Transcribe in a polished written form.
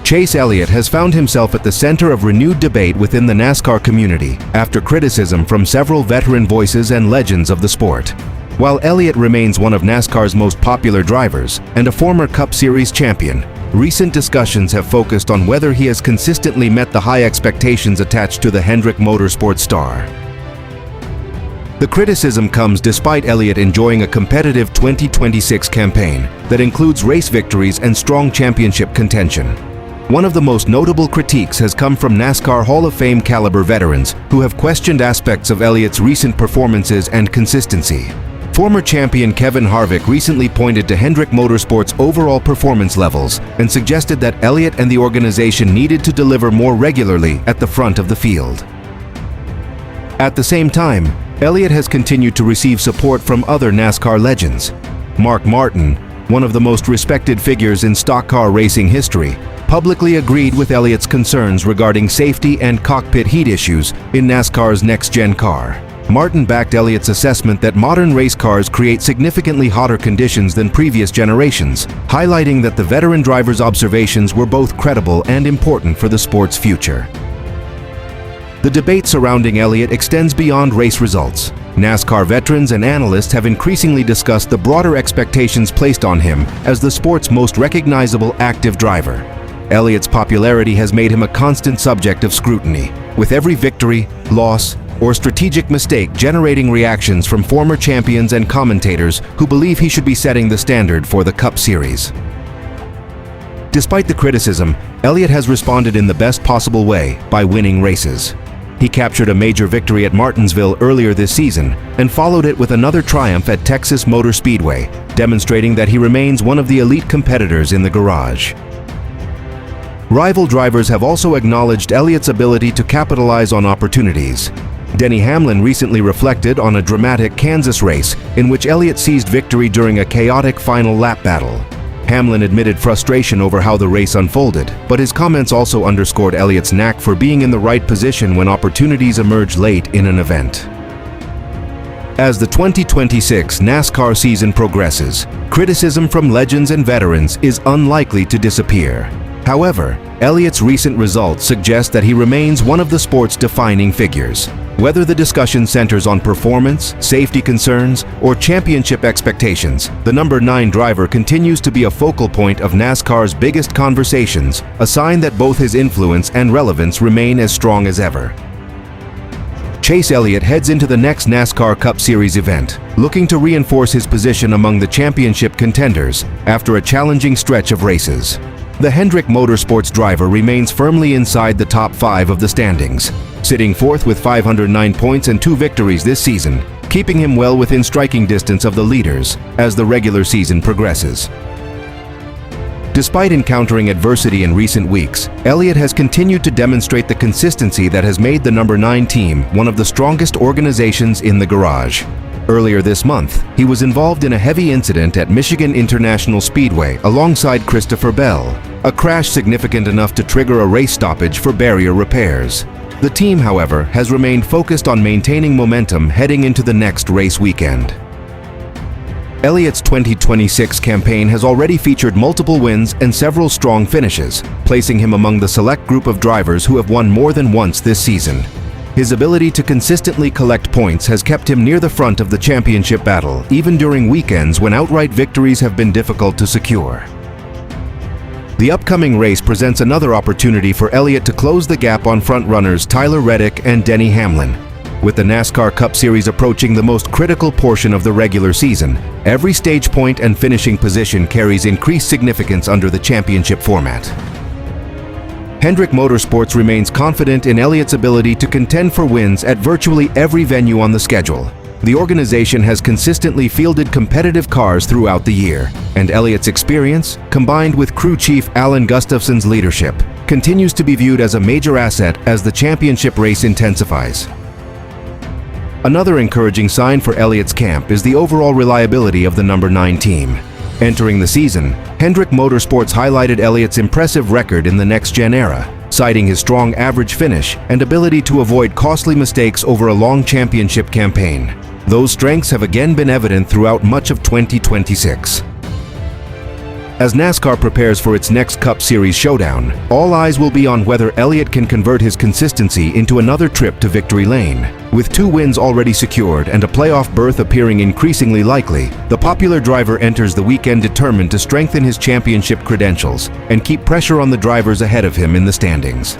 Chase Elliott has found himself at the center of renewed debate within the NASCAR community after criticism from several veteran voices and legends of the sport. While Elliott remains one of NASCAR's most popular drivers and a former Cup Series champion, recent discussions have focused on whether he has consistently met the high expectations attached to the Hendrick Motorsports star. The criticism comes despite Elliott enjoying a competitive 2026 campaign that includes race victories and strong championship contention. One of the most notable critiques has come from NASCAR Hall of Fame caliber veterans who have questioned aspects of Elliott's recent performances and consistency. Former champion Kevin Harvick recently pointed to Hendrick Motorsports' overall performance levels and suggested that Elliott and the organization needed to deliver more regularly at the front of the field. At the same time, Elliott has continued to receive support from other NASCAR legends. Mark Martin, one of the most respected figures in stock car racing history, publicly agreed with Elliott's concerns regarding safety and cockpit heat issues in NASCAR's next-gen car. Martin backed Elliott's assessment that modern race cars create significantly hotter conditions than previous generations, highlighting that the veteran driver's observations were both credible and important for the sport's future. The debate surrounding Elliott extends beyond race results. NASCAR veterans and analysts have increasingly discussed the broader expectations placed on him as the sport's most recognizable active driver. Elliott's popularity has made him a constant subject of scrutiny, with every victory, loss, or strategic mistake generating reactions from former champions and commentators who believe he should be setting the standard for the Cup Series. Despite the criticism, Elliott has responded in the best possible way by winning races. He captured a major victory at Martinsville earlier this season and followed it with another triumph at Texas Motor Speedway, demonstrating that he remains one of the elite competitors in the garage. Rival drivers have also acknowledged Elliott's ability to capitalize on opportunities. Denny Hamlin recently reflected on a dramatic Kansas race in which Elliott seized victory during a chaotic final lap battle. Hamlin admitted frustration over how the race unfolded, but his comments also underscored Elliott's knack for being in the right position when opportunities emerge late in an event. As the 2026 NASCAR season progresses, criticism from legends and veterans is unlikely to disappear. However, Elliott's recent results suggest that he remains one of the sport's defining figures. Whether the discussion centers on performance, safety concerns, or championship expectations, the number 9 driver continues to be a focal point of NASCAR's biggest conversations, a sign that both his influence and relevance remain as strong as ever. Chase Elliott heads into the next NASCAR Cup Series event, looking to reinforce his position among the championship contenders after a challenging stretch of races. The Hendrick Motorsports driver remains firmly inside the top 5 of the standings, sitting fourth with 509 points and 2 victories this season, keeping him well within striking distance of the leaders as the regular season progresses. Despite encountering adversity in recent weeks, Elliott has continued to demonstrate the consistency that has made the number 9 team one of the strongest organizations in the garage. Earlier this month, he was involved in a heavy incident at Michigan International Speedway alongside Christopher Bell, a crash significant enough to trigger a race stoppage for barrier repairs. The team, however, has remained focused on maintaining momentum heading into the next race weekend. Elliott's 2026 campaign has already featured multiple wins and several strong finishes, placing him among the select group of drivers who have won more than once this season. His ability to consistently collect points has kept him near the front of the championship battle, even during weekends when outright victories have been difficult to secure. The upcoming race presents another opportunity for Elliott to close the gap on frontrunners Tyler Reddick and Denny Hamlin. With the NASCAR Cup Series approaching the most critical portion of the regular season, every stage point and finishing position carries increased significance under the championship format. Hendrick Motorsports remains confident in Elliott's ability to contend for wins at virtually every venue on the schedule. The organization has consistently fielded competitive cars throughout the year, and Elliott's experience, combined with crew chief Alan Gustafson's leadership, continues to be viewed as a major asset as the championship race intensifies. Another encouraging sign for Elliott's camp is the overall reliability of the number 9 team. Entering the season, Hendrick Motorsports highlighted Elliott's impressive record in the next-gen era, citing his strong average finish and ability to avoid costly mistakes over a long championship campaign. Those strengths have again been evident throughout much of 2026. As NASCAR prepares for its next Cup Series showdown, all eyes will be on whether Elliott can convert his consistency into another trip to victory lane. With 2 wins already secured and a playoff berth appearing increasingly likely, the popular driver enters the weekend determined to strengthen his championship credentials and keep pressure on the drivers ahead of him in the standings.